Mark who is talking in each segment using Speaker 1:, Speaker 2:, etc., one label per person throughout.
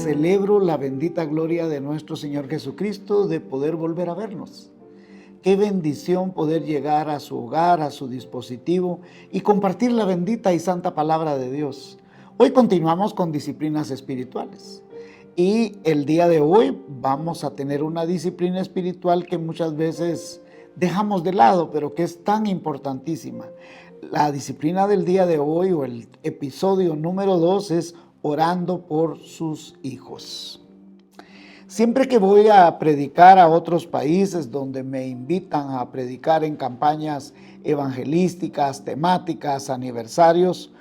Speaker 1: celebro la bendita gloria de nuestro Señor Jesucristo de poder volver a vernos. Qué bendición poder llegar a su hogar, a su dispositivo y compartir la bendita y santa palabra de Dios. Hoy continuamos con disciplinas espirituales y el día de hoy vamos a tener una disciplina espiritual que muchas veces dejamos de lado, pero que es tan importantísima. La disciplina del día de hoy, o el episodio número 2, es orando por sus hijos. Siempre que voy a predicar a otros países donde me invitan a predicar en campañas evangelísticas, temáticas, aniversarios,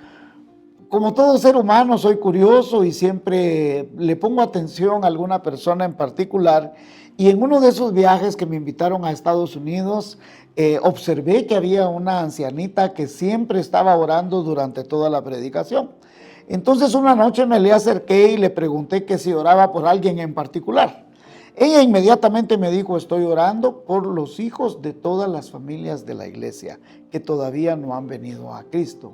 Speaker 1: como todo ser humano soy curioso y siempre le pongo atención a alguna persona en particular. Y en uno de esos viajes que me invitaron a Estados Unidos, observé que había una ancianita que siempre estaba orando durante toda la predicación. Entonces una noche me le acerqué y le pregunté que si oraba por alguien en particular. Ella inmediatamente me dijo: estoy orando por los hijos de todas las familias de la iglesia que todavía no han venido a Cristo.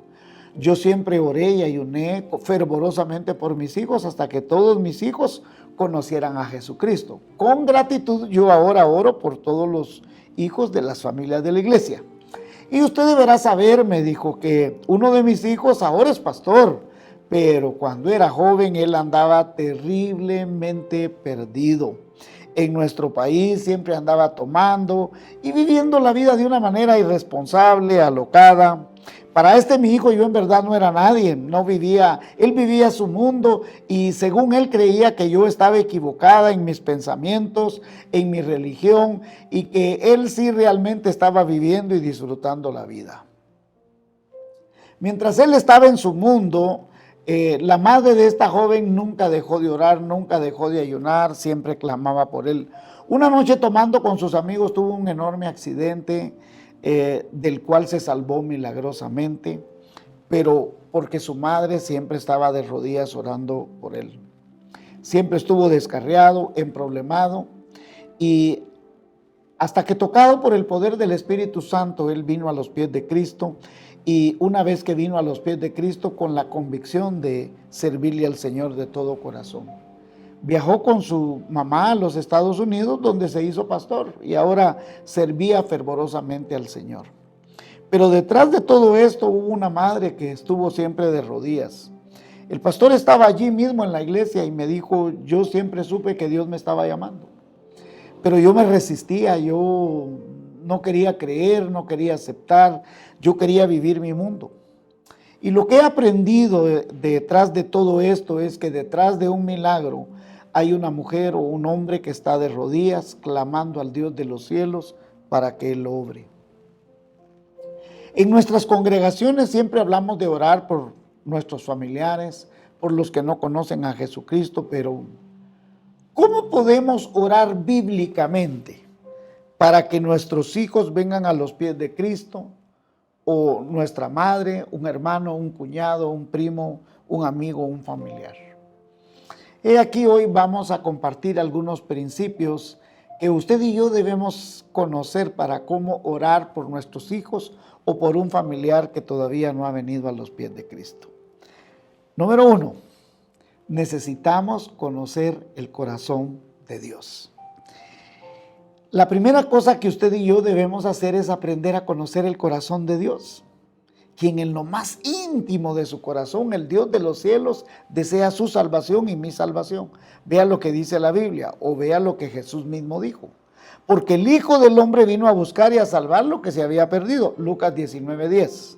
Speaker 1: Yo siempre oré y ayuné fervorosamente por mis hijos hasta que todos mis hijos conocieran a Jesucristo. Con gratitud yo ahora oro por todos los hijos de las familias de la iglesia. Y usted deberá saber, me dijo, que uno de mis hijos ahora es pastor, pero cuando era joven él andaba terriblemente perdido. En nuestro país siempre andaba tomando y viviendo la vida de una manera irresponsable, alocada. Para mi hijo yo en verdad no era nadie, él vivía su mundo y según él creía que yo estaba equivocada en mis pensamientos, en mi religión, y que él sí realmente estaba viviendo y disfrutando la vida. Mientras él estaba en su mundo, la madre de esta joven nunca dejó de orar, nunca dejó de ayunar, siempre clamaba por él. Una noche tomando con sus amigos tuvo un enorme accidente, del cual se salvó milagrosamente, pero porque su madre siempre estaba de rodillas orando por él. Siempre estuvo descarriado, emproblemado, y hasta que, tocado por el poder del Espíritu Santo, él vino a los pies de Cristo. Y una vez que vino a los pies de Cristo, con la convicción de servirle al Señor de todo corazón, viajó con su mamá a los Estados Unidos, donde se hizo pastor y ahora servía fervorosamente al Señor. Pero detrás de todo esto hubo una madre que estuvo siempre de rodillas. El pastor estaba allí mismo en la iglesia y me dijo: yo siempre supe que Dios me estaba llamando, pero yo me resistía, yo no quería creer, no quería aceptar, yo quería vivir mi mundo. Y lo que he aprendido detrás de todo esto es que detrás de un milagro hay una mujer o un hombre que está de rodillas clamando al Dios de los cielos para que Él obre. En nuestras congregaciones siempre hablamos de orar por nuestros familiares, por los que no conocen a Jesucristo, pero ¿cómo podemos orar bíblicamente para que nuestros hijos vengan a los pies de Cristo, o nuestra madre, un hermano, un cuñado, un primo, un amigo, un familiar? He aquí hoy vamos a compartir algunos principios que usted y yo debemos conocer para cómo orar por nuestros hijos o por un familiar que todavía no ha venido a los pies de Cristo. Número 1, necesitamos conocer el corazón de Dios. La primera cosa que usted y yo debemos hacer es aprender a conocer el corazón de Dios, quien en lo más íntimo de su corazón, el Dios de los cielos, desea su salvación y mi salvación. Vea lo que dice la Biblia, o vea lo que Jesús mismo dijo. Porque el Hijo del Hombre vino a buscar y a salvar lo que se había perdido. Lucas 19:10.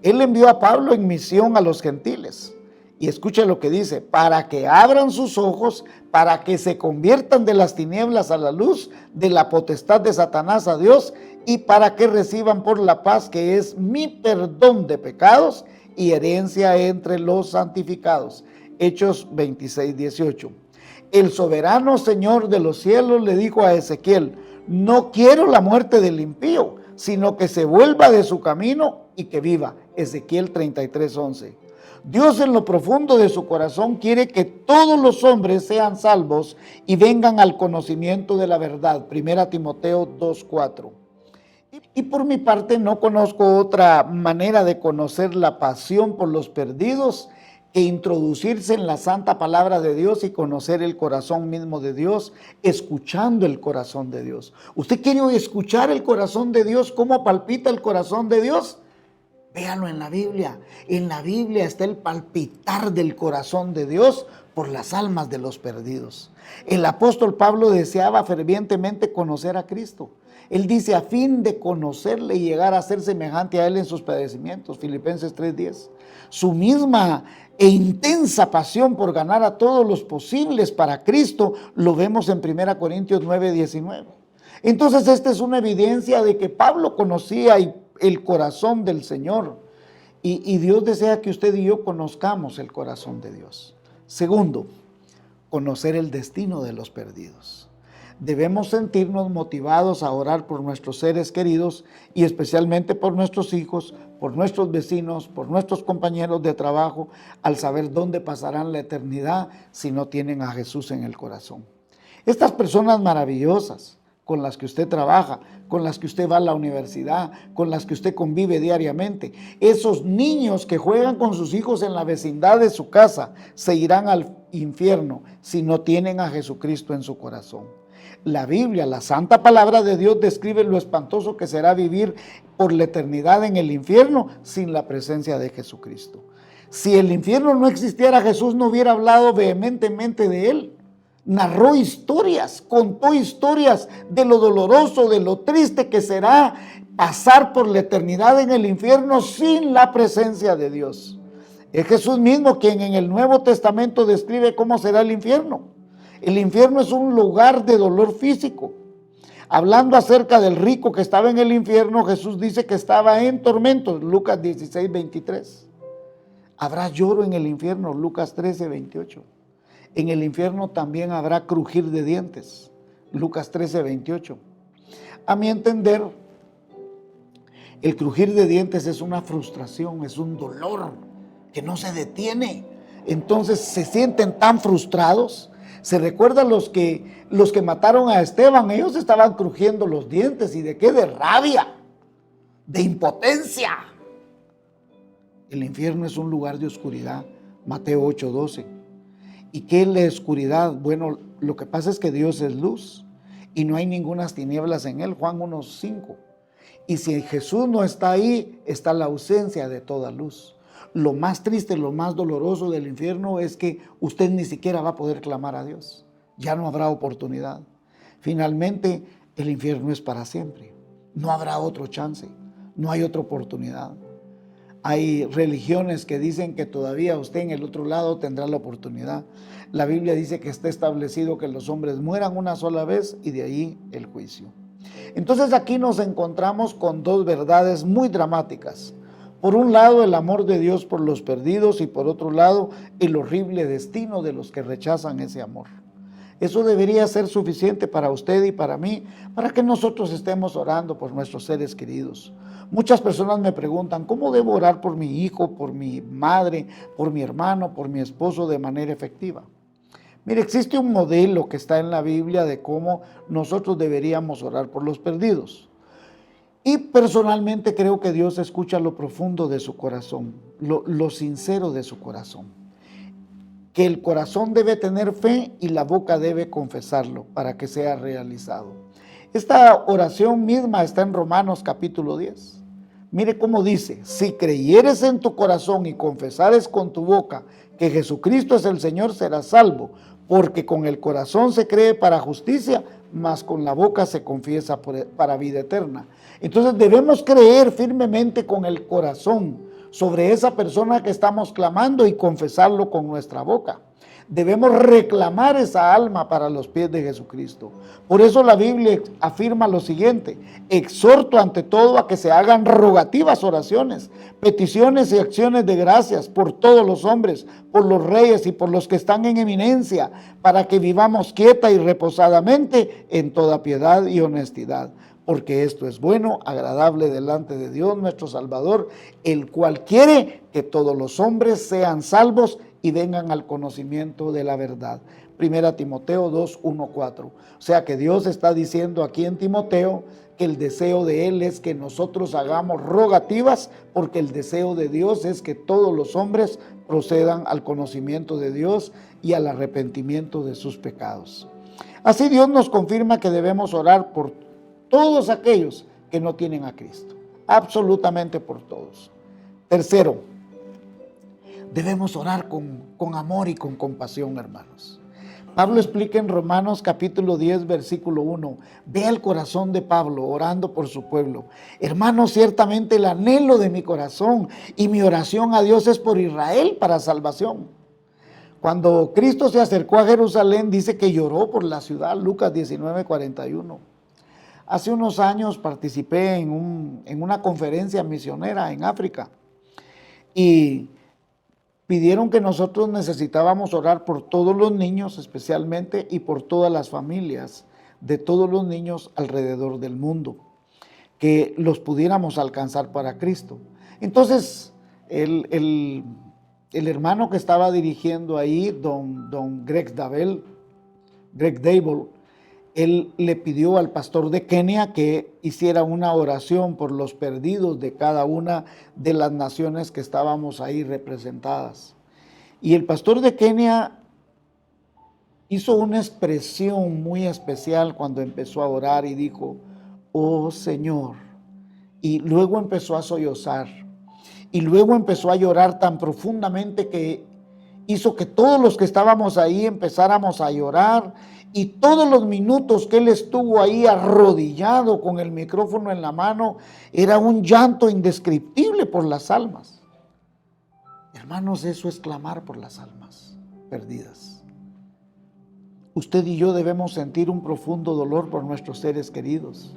Speaker 1: Él envió a Pablo en misión a los gentiles. Y escuche lo que dice: para que abran sus ojos, para que se conviertan de las tinieblas a la luz, de la potestad de Satanás a Dios, y para que reciban por la paz que es mi perdón de pecados y herencia entre los santificados. Hechos 26:18. El soberano Señor de los cielos le dijo a Ezequiel: no quiero la muerte del impío, sino que se vuelva de su camino y que viva. Ezequiel 33:11. Dios en lo profundo de su corazón quiere que todos los hombres sean salvos y vengan al conocimiento de la verdad. 1 Timoteo 2:4. Y por mi parte no conozco otra manera de conocer la pasión por los perdidos que introducirse en la santa palabra de Dios y conocer el corazón mismo de Dios, escuchando el corazón de Dios. ¿Usted quiere escuchar el corazón de Dios? ¿Cómo palpita el corazón de Dios? Véalo en la Biblia. En la Biblia está el palpitar del corazón de Dios por las almas de los perdidos. El apóstol Pablo deseaba fervientemente conocer a Cristo. Él dice, a fin de conocerle y llegar a ser semejante a él en sus padecimientos. Filipenses 3:10. Su misma e intensa pasión por ganar a todos los posibles para Cristo lo vemos en 1 Corintios 9:19. Entonces esta es una evidencia de que Pablo conocía el corazón del Señor, y Dios desea que usted y yo conozcamos el corazón de Dios. Segundo, conocer el destino de los perdidos. Debemos sentirnos motivados a orar por nuestros seres queridos y especialmente por nuestros hijos, por nuestros vecinos, por nuestros compañeros de trabajo, al saber dónde pasarán la eternidad si no tienen a Jesús en el corazón. Estas personas maravillosas con las que usted trabaja, con las que usted va a la universidad, con las que usted convive diariamente, esos niños que juegan con sus hijos en la vecindad de su casa, se irán al infierno si no tienen a Jesucristo en su corazón. La Biblia, la santa palabra de Dios, describe lo espantoso que será vivir por la eternidad en el infierno sin la presencia de Jesucristo. Si el infierno no existiera, Jesús no hubiera hablado vehementemente de él. Narró historias, contó historias de lo doloroso, de lo triste que será pasar por la eternidad en el infierno sin la presencia de Dios. Es Jesús mismo quien en el Nuevo Testamento describe cómo será el infierno. El infierno es un lugar de dolor físico. Hablando acerca del rico que estaba en el infierno, Jesús dice que estaba en tormentos, Lucas 16:23. Habrá lloro en el infierno, Lucas 13:28. En el infierno también habrá crujir de dientes, Lucas 13:28. A mi entender, el crujir de dientes es una frustración, es un dolor que no se detiene. Entonces se sienten tan frustrados. Se recuerdan los que mataron a Esteban, ellos estaban crujiendo los dientes. ¿Y de qué? De rabia, de impotencia. El infierno es un lugar de oscuridad, Mateo 8:12. ¿Y qué es la oscuridad? Bueno, lo que pasa es que Dios es luz y no hay ninguna tinieblas en él, Juan 1:5. Y si Jesús no está ahí, está la ausencia de toda luz. Lo más triste, lo más doloroso del infierno es que usted ni siquiera va a poder clamar a Dios. Ya no habrá oportunidad. Finalmente, el infierno es para siempre. No habrá otro chance, no hay otra oportunidad. Hay religiones que dicen que todavía usted en el otro lado tendrá la oportunidad. La Biblia dice que está establecido que los hombres mueran una sola vez y de ahí el juicio. Entonces aquí nos encontramos con dos verdades muy dramáticas. Por un lado, el amor de Dios por los perdidos y por otro lado, el horrible destino de los que rechazan ese amor. Eso debería ser suficiente para usted y para mí, para que nosotros estemos orando por nuestros seres queridos. Muchas personas me preguntan, ¿cómo debo orar por mi hijo, por mi madre, por mi hermano, por mi esposo de manera efectiva? Mire, existe un modelo que está en la Biblia de cómo nosotros deberíamos orar por los perdidos. Y personalmente creo que Dios escucha lo profundo de su corazón, lo sincero de su corazón. Que el corazón debe tener fe y la boca debe confesarlo para que sea realizado. Esta oración misma está en Romanos capítulo 10. Mire cómo dice, si creyeres en tu corazón y confesares con tu boca que Jesucristo es el Señor, serás salvo, porque con el corazón se cree para justicia, mas con la boca se confiesa para vida eterna. Entonces debemos creer firmemente con el corazón sobre esa persona que estamos clamando y confesarlo con nuestra boca. Debemos reclamar esa alma para los pies de Jesucristo. Por eso la Biblia afirma lo siguiente: exhorto ante todo a que se hagan rogativas oraciones, peticiones y acciones de gracias por todos los hombres, por los reyes y por los que están en eminencia, para que vivamos quieta y reposadamente en toda piedad y honestidad. Porque esto es bueno, agradable delante de Dios nuestro Salvador, el cual quiere que todos los hombres sean salvos y vengan al conocimiento de la verdad. 1 Timoteo 2:1-4. O sea que Dios está diciendo aquí en Timoteo que el deseo de Él es que nosotros hagamos rogativas, porque el deseo de Dios es que todos los hombres procedan al conocimiento de Dios y al arrepentimiento de sus pecados. Así Dios nos confirma que debemos orar por todos aquellos que no tienen a Cristo, absolutamente por todos. Tercero, debemos orar con amor y con compasión, hermanos. Pablo explica en Romanos capítulo 10, versículo 1, vea el corazón de Pablo orando por su pueblo. Hermanos, ciertamente el anhelo de mi corazón y mi oración a Dios es por Israel para salvación. Cuando Cristo se acercó a Jerusalén, dice que lloró por la ciudad, Lucas 19, 41. Hace unos años participé en una conferencia misionera en África y pidieron que nosotros necesitábamos orar por todos los niños especialmente y por todas las familias de todos los niños alrededor del mundo, que los pudiéramos alcanzar para Cristo. Entonces, el hermano que estaba dirigiendo ahí, don Greg Dable, él le pidió al pastor de Kenia que hiciera una oración por los perdidos de cada una de las naciones que estábamos ahí representadas. Y el pastor de Kenia hizo una expresión muy especial cuando empezó a orar y dijo, oh Señor, y luego empezó a sollozar, y luego empezó a llorar tan profundamente que hizo que todos los que estábamos ahí empezáramos a llorar. Y todos los minutos que él estuvo ahí arrodillado con el micrófono en la mano, era un llanto indescriptible por las almas. Hermanos, eso es clamar por las almas perdidas. Usted y yo debemos sentir un profundo dolor por nuestros seres queridos.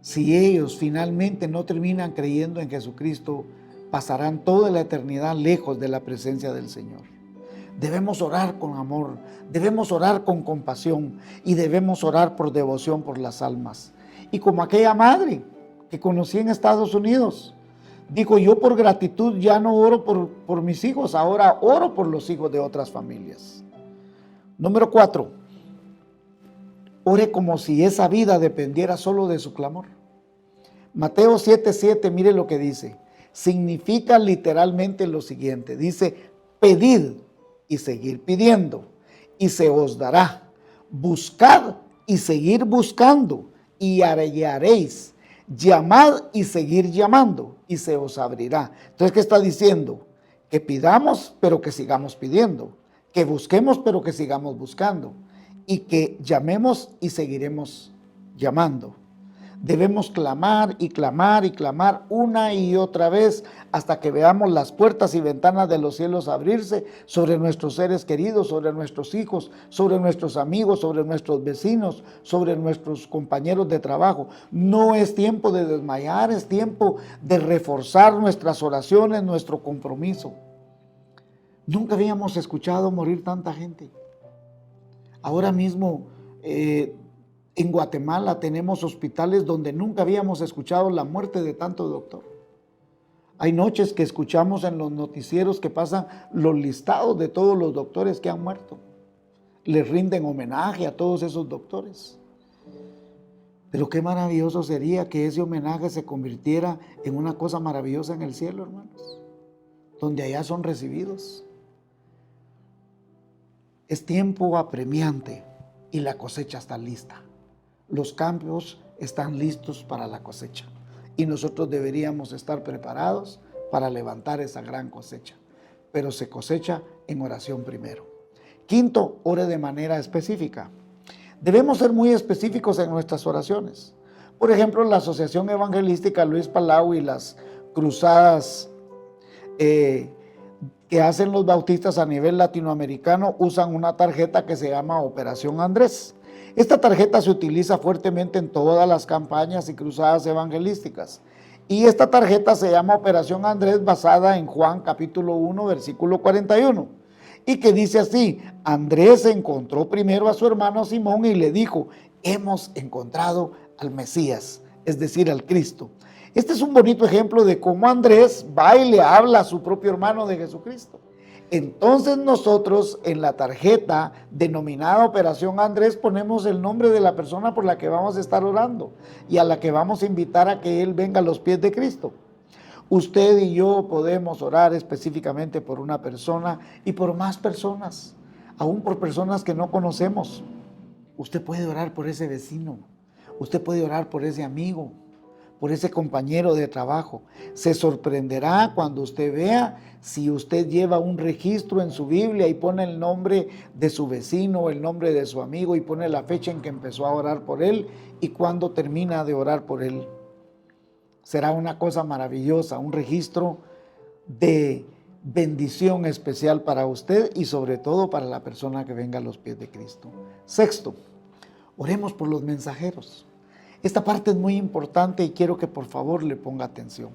Speaker 1: Si ellos finalmente no terminan creyendo en Jesucristo, pasarán toda la eternidad lejos de la presencia del Señor. Debemos orar con amor, debemos orar con compasión y debemos orar por devoción por las almas. Y como aquella madre que conocí en Estados Unidos, dijo, yo por gratitud ya no oro por mis hijos, ahora oro por los hijos de otras familias. Número 4, ore como si esa vida dependiera solo de su clamor. Mateo 7:7, mire lo que dice. Significa literalmente lo siguiente, dice, pedid y seguir pidiendo, y se os dará. Buscad y seguir buscando, y hallaréis. Llamad y seguir llamando, y se os abrirá. Entonces, ¿qué está diciendo? Que pidamos, pero que sigamos pidiendo. Que busquemos, pero que sigamos buscando. Y que llamemos y seguiremos llamando. Debemos clamar y clamar y clamar una y otra vez hasta que veamos las puertas y ventanas de los cielos abrirse sobre nuestros seres queridos, sobre nuestros hijos, sobre nuestros amigos, sobre nuestros vecinos, sobre nuestros compañeros de trabajo. No es tiempo de desmayar, es tiempo de reforzar nuestras oraciones, nuestro compromiso. Nunca habíamos escuchado morir tanta gente. Ahora mismo en Guatemala tenemos hospitales donde nunca habíamos escuchado la muerte de tanto doctor. Hay noches que escuchamos en los noticieros que pasan los listados de todos los doctores que han muerto. Les rinden homenaje a todos esos doctores. Pero qué maravilloso sería que ese homenaje se convirtiera en una cosa maravillosa en el cielo, hermanos, donde allá son recibidos. Es tiempo apremiante y la cosecha está lista. Los campos están listos para la cosecha y nosotros deberíamos estar preparados para levantar esa gran cosecha, pero se cosecha en oración primero. Quinto, ore de manera específica. Debemos ser muy específicos en nuestras oraciones. Por ejemplo, la Asociación Evangelística Luis Palau y las cruzadas que hacen los bautistas a nivel latinoamericano usan una tarjeta que se llama Operación Andrés. Esta tarjeta se utiliza fuertemente en todas las campañas y cruzadas evangelísticas. Y esta tarjeta se llama Operación Andrés, basada en Juan capítulo 1, versículo 41. Y que dice así: Andrés encontró primero a su hermano Simón y le dijo, hemos encontrado al Mesías, es decir, al Cristo. Este es un bonito ejemplo de cómo Andrés va y le habla a su propio hermano de Jesucristo. Entonces nosotros en la tarjeta denominada Operación Andrés ponemos el nombre de la persona por la que vamos a estar orando y a la que vamos a invitar a que él venga a los pies de Cristo. Usted y yo podemos orar específicamente por una persona y por más personas, aún por personas que no conocemos. Usted puede orar por ese vecino, usted puede orar por ese amigo, por ese compañero de trabajo. Se sorprenderá cuando usted vea si usted lleva un registro en su Biblia y pone el nombre de su vecino, el nombre de su amigo y pone la fecha en que empezó a orar por él y cuándo termina de orar por él. Será una cosa maravillosa, un registro de bendición especial para usted y sobre todo para la persona que venga a los pies de Cristo. Sexto, oremos por los mensajeros. Esta parte es muy importante y quiero que por favor le ponga atención.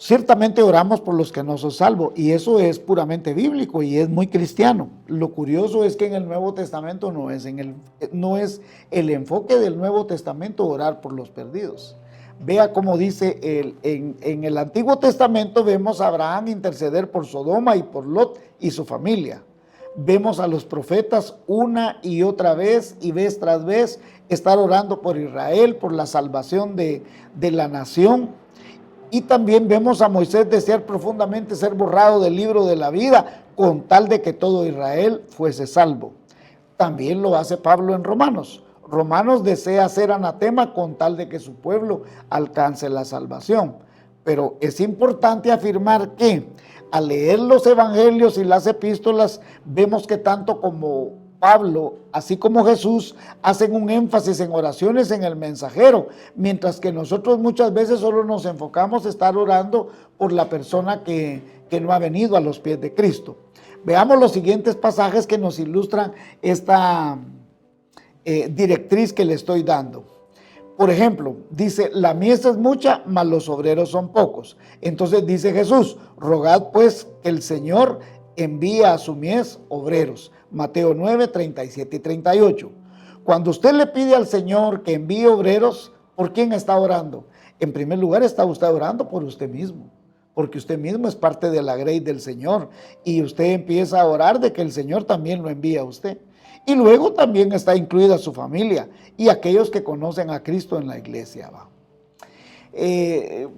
Speaker 1: Ciertamente oramos por los que no son salvos y eso es puramente bíblico y es muy cristiano. Lo curioso es que en el Nuevo Testamento no es el enfoque del Nuevo Testamento orar por los perdidos. Vea cómo dice en el Antiguo Testamento vemos a Abraham interceder por Sodoma y por Lot y su familia. Vemos a los profetas una y otra vez y vez tras vez estar orando por Israel, por la salvación de la nación. Y también vemos a Moisés desear profundamente ser borrado del libro de la vida con tal de que todo Israel fuese salvo. También lo hace Pablo en Romanos. Romanos desea ser anatema con tal de que su pueblo alcance la salvación. Pero es importante afirmar que al leer los evangelios y las epístolas, vemos que tanto como Pablo, así como Jesús, hacen un énfasis en oraciones en el mensajero, mientras que nosotros muchas veces solo nos enfocamos a estar orando por la persona que no ha venido a los pies de Cristo. Veamos los siguientes pasajes que nos ilustran esta directriz que le estoy dando. Por ejemplo, dice, la mies es mucha, mas los obreros son pocos. Entonces dice Jesús, rogad pues que el Señor envíe a su mies obreros. Mateo 9, 37 y 38. Cuando usted le pide al Señor que envíe obreros, ¿por quién está orando? En primer lugar está usted orando por usted mismo, porque usted mismo es parte de la grey del Señor y usted empieza a orar de que el Señor también lo envíe a usted. Y luego también está incluida su familia y aquellos que conocen a Cristo en la iglesia.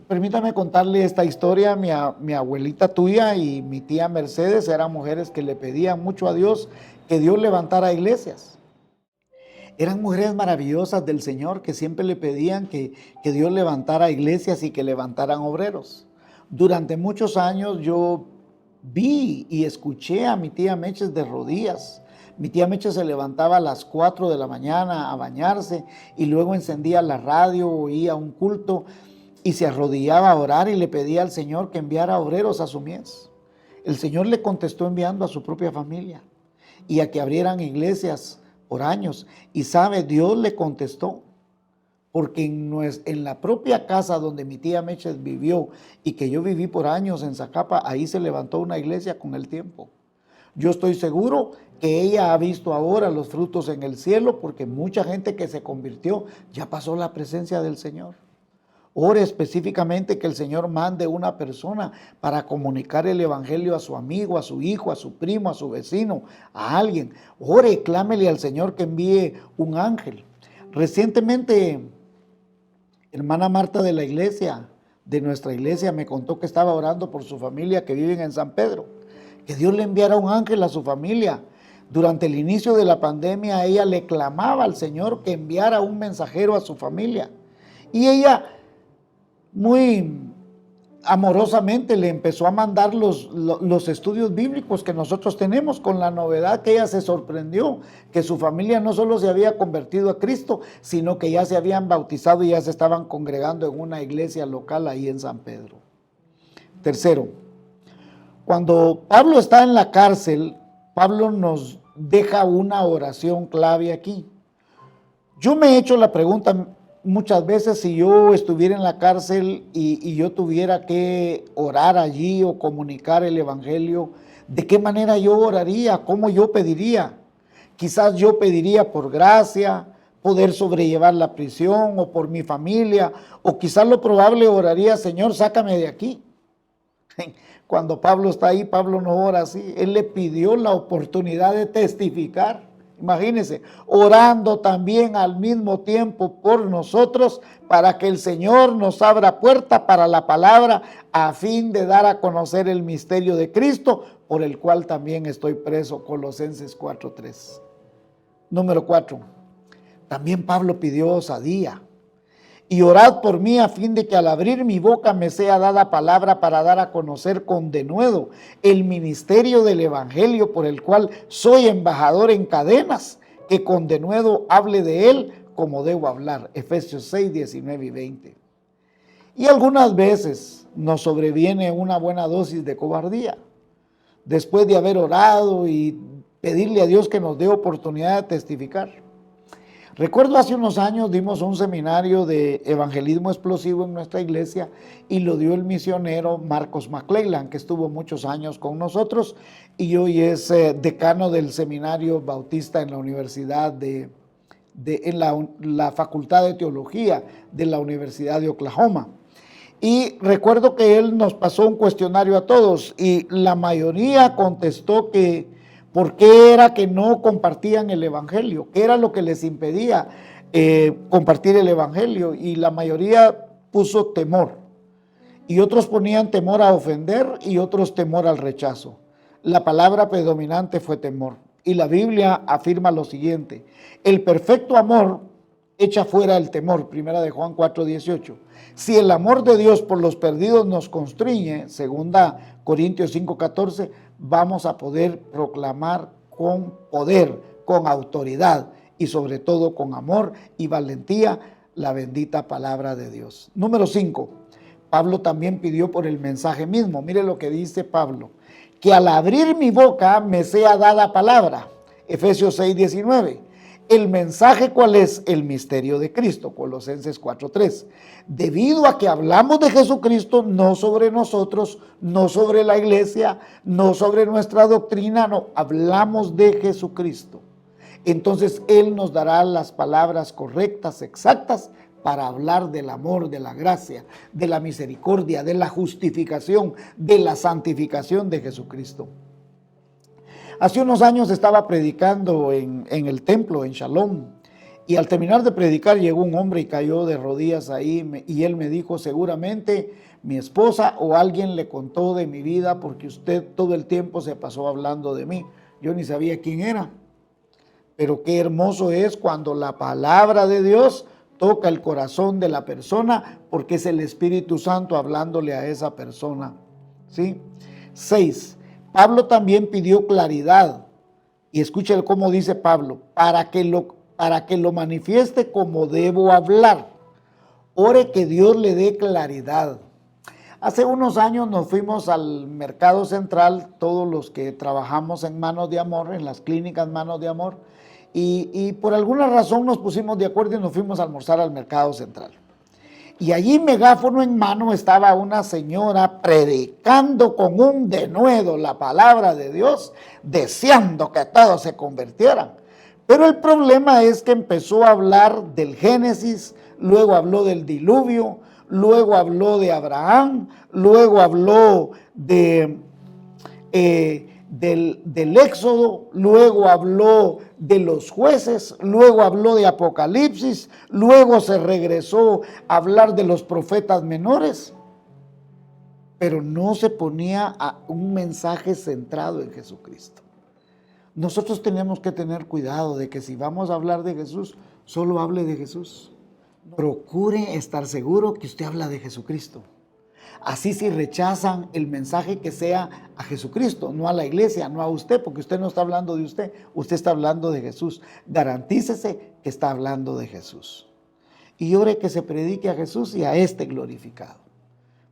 Speaker 1: Permítame contarle esta historia. Mi abuelita Tuya y mi tía Mercedes eran mujeres que le pedían mucho a Dios que Dios levantara iglesias. Eran mujeres maravillosas del Señor que siempre le pedían que Dios levantara iglesias y que levantaran obreros. Durante muchos años yo vi y escuché a mi tía Meches de rodillas. Mi tía Meche se levantaba a las 4 de la mañana a bañarse y luego encendía la radio, oía un culto y se arrodillaba a orar y le pedía al Señor que enviara obreros a su mies. El Señor le contestó enviando a su propia familia y a que abrieran iglesias por años. Y sabe, Dios le contestó, porque en la propia casa donde mi tía Meches vivió y que yo viví por años en Zacapa, ahí se levantó una iglesia con el tiempo. Yo estoy seguro que ella ha visto ahora los frutos en el cielo porque mucha gente que se convirtió ya pasó la presencia del Señor. Ore específicamente que el Señor mande una persona para comunicar el evangelio a su amigo, a su hijo, a su primo, a su vecino, a alguien. Ore, clámele al Señor que envíe un ángel. Recientemente, hermana Marta de la iglesia, de nuestra iglesia, me contó que estaba orando por su familia que viven en San Pedro. Que Dios le enviara un ángel a su familia. Durante el inicio de la pandemia, ella le clamaba al Señor que enviara un mensajero a su familia. Y ella, muy amorosamente, le empezó a mandar los estudios bíblicos que nosotros tenemos, con la novedad que ella se sorprendió, que su familia no solo se había convertido a Cristo, sino que ya se habían bautizado y ya se estaban congregando en una iglesia local ahí en San Pedro. Tercero, cuando Pablo está en la cárcel, Pablo nos deja una oración clave aquí. Yo me he hecho la pregunta muchas veces, si yo estuviera en la cárcel y yo tuviera que orar allí o comunicar el evangelio, ¿de qué manera yo oraría? ¿Cómo yo pediría? Quizás yo pediría por gracia, poder sobrellevar la prisión o por mi familia, o quizás lo probable oraría, Señor, sácame de aquí. Cuando Pablo está ahí, Pablo no ora así. Él le pidió la oportunidad de testificar. Imagínense, orando también al mismo tiempo por nosotros para que el Señor nos abra puerta para la palabra a fin de dar a conocer el misterio de Cristo, por el cual también estoy preso. Colosenses 4:3. Número 4. También Pablo pidió osadía. Y orad por mí a fin de que al abrir mi boca me sea dada palabra para dar a conocer con denuedo el ministerio del evangelio por el cual soy embajador en cadenas, que con denuedo hable de él como debo hablar. Efesios 6, 19 y 20. Y algunas veces nos sobreviene una buena dosis de cobardía. Después de haber orado y pedirle a Dios que nos dé oportunidad de testificar. Recuerdo hace unos años dimos un seminario de evangelismo explosivo en nuestra iglesia y lo dio el misionero Marcos McClelland, que estuvo muchos años con nosotros y hoy es decano del seminario bautista en la universidad en la Facultad de Teología de la Universidad de Oklahoma. Y recuerdo que él nos pasó un cuestionario a todos y la mayoría contestó que ¿por qué era que no compartían el evangelio? ¿Qué era lo que les impedía compartir el evangelio? Y la mayoría puso temor. Y otros ponían temor a ofender y otros temor al rechazo. La palabra predominante fue temor. Y la Biblia afirma lo siguiente: el perfecto amor echa fuera el temor. Primera de Juan 4:18. Si el amor de Dios por los perdidos nos constriñe, segunda Corintios 5:14, vamos a poder proclamar con poder, con autoridad y sobre todo con amor y valentía la bendita palabra de Dios. Número 5. Pablo también pidió por el mensaje mismo. Mire lo que dice Pablo: que al abrir mi boca me sea dada palabra. Efesios 6:19. ¿El mensaje cuál es? El misterio de Cristo. Colosenses 4:3. Debido a que hablamos de Jesucristo, no sobre nosotros, no sobre la iglesia, no sobre nuestra doctrina, no, hablamos de Jesucristo. Entonces Él nos dará las palabras correctas, exactas, para hablar del amor, de la gracia, de la misericordia, de la justificación, de la santificación de Jesucristo. Hace unos años estaba predicando en el templo, en Shalom, y al terminar de predicar llegó un hombre y cayó de rodillas ahí, y él me dijo: seguramente mi esposa o alguien le contó de mi vida porque usted todo el tiempo se pasó hablando de mí. Yo ni sabía quién era, pero qué hermoso es cuando la palabra de Dios toca el corazón de la persona, porque es el Espíritu Santo hablándole a esa persona, ¿sí? 6. Pablo también pidió claridad, y escuchen cómo dice Pablo: para que lo manifieste como debo hablar. Ore que Dios le dé claridad. Hace unos años nos fuimos al Mercado Central, todos los que trabajamos en Manos de Amor, en las clínicas Manos de Amor, y por alguna razón nos pusimos de acuerdo y nos fuimos a almorzar al Mercado Central. Y allí, megáfono en mano, estaba una señora predicando con un denuedo la palabra de Dios, deseando que todos se convirtieran. Pero el problema es que empezó a hablar del Génesis, luego habló del diluvio, luego habló de Abraham, luego habló del Éxodo, luego habló de los jueces, luego habló de Apocalipsis, luego se regresó a hablar de los profetas menores, pero no se ponía a un mensaje centrado en Jesucristo. Nosotros tenemos que tener cuidado de que si vamos a hablar de Jesús, solo hable de Jesús. Procure estar seguro que usted habla de Jesucristo. Así, si rechazan el mensaje, que sea a Jesucristo, no a la iglesia, no a usted, porque usted no está hablando de usted, usted está hablando de Jesús. Garantícese que está hablando de Jesús. Y ore que se predique a Jesús y a este glorificado.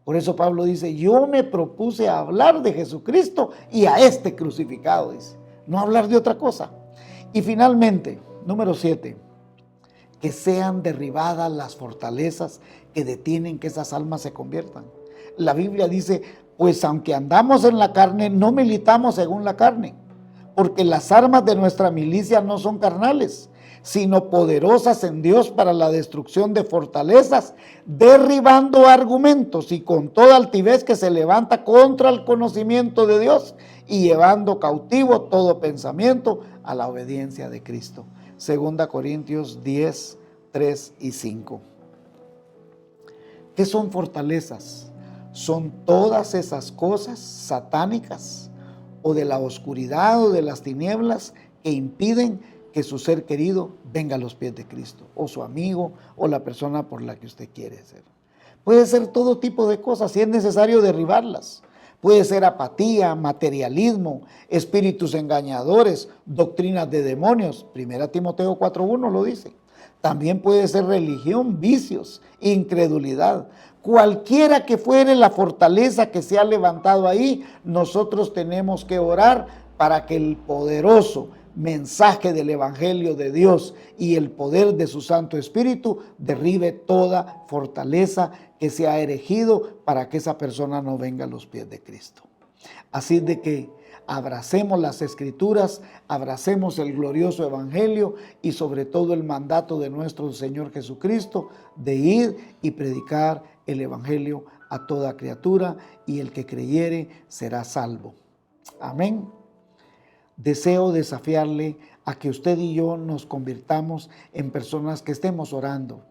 Speaker 1: Por eso Pablo dice: yo me propuse a hablar de Jesucristo y a este crucificado, dice, no hablar de otra cosa. Y finalmente, número 7, que sean derribadas las fortalezas que detienen que esas almas se conviertan. La Biblia dice: pues aunque andamos en la carne, no militamos según la carne, porque las armas de nuestra milicia no son carnales, sino poderosas en Dios para la destrucción de fortalezas, derribando argumentos y con toda altivez que se levanta contra el conocimiento de Dios y llevando cautivo todo pensamiento a la obediencia de Cristo. 2 Corintios 10, 3 y 5. ¿Qué son fortalezas? Son todas esas cosas satánicas o de la oscuridad o de las tinieblas que impiden que su ser querido venga a los pies de Cristo, o su amigo, o la persona por la que usted quiere ser. Puede ser todo tipo de cosas, si es necesario derribarlas. Puede ser apatía, materialismo, espíritus engañadores, doctrinas de demonios. 1 Timoteo 4:1 lo dice. También puede ser religión, vicios, incredulidad. Cualquiera que fuere la fortaleza que se ha levantado ahí, nosotros tenemos que orar para que el poderoso mensaje del Evangelio de Dios y el poder de su Santo Espíritu derribe toda fortaleza que se ha erigido para que esa persona no venga a los pies de Cristo. Así de que abracemos las Escrituras, abracemos el glorioso Evangelio y sobre todo el mandato de nuestro Señor Jesucristo de ir y predicar el Evangelio a toda criatura, y el que creyere será salvo. Amén. Deseo desafiarle a que usted y yo nos convirtamos en personas que estemos orando.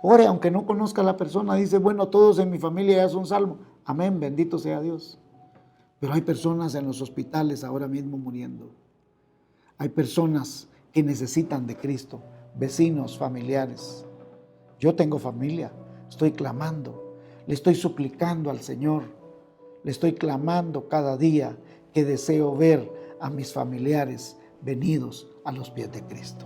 Speaker 1: Ore, aunque no conozca a la persona, dice, bueno, todos en mi familia ya son salvos. Amén, bendito sea Dios. Pero hay personas en los hospitales ahora mismo muriendo. Hay personas que necesitan de Cristo, vecinos, familiares. Yo tengo familia, estoy clamando, le estoy suplicando al Señor, le estoy clamando cada día que deseo ver a mis familiares venidos a los pies de Cristo.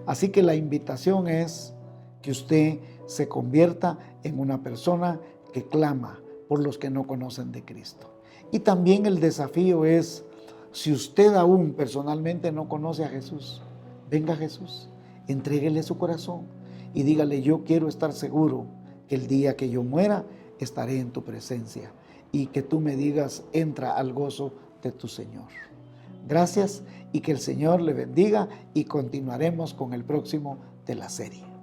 Speaker 1: Así que la invitación es que usted se convierta en una persona que clama por los que no conocen de Cristo. Y también el desafío es, si usted aún personalmente no conoce a Jesús, venga a Jesús, entréguele su corazón y dígale, yo quiero estar seguro que el día que yo muera estaré en tu presencia y que tú me digas, entra al gozo de tu Señor. Gracias y que el Señor le bendiga, y continuaremos con el próximo de la serie.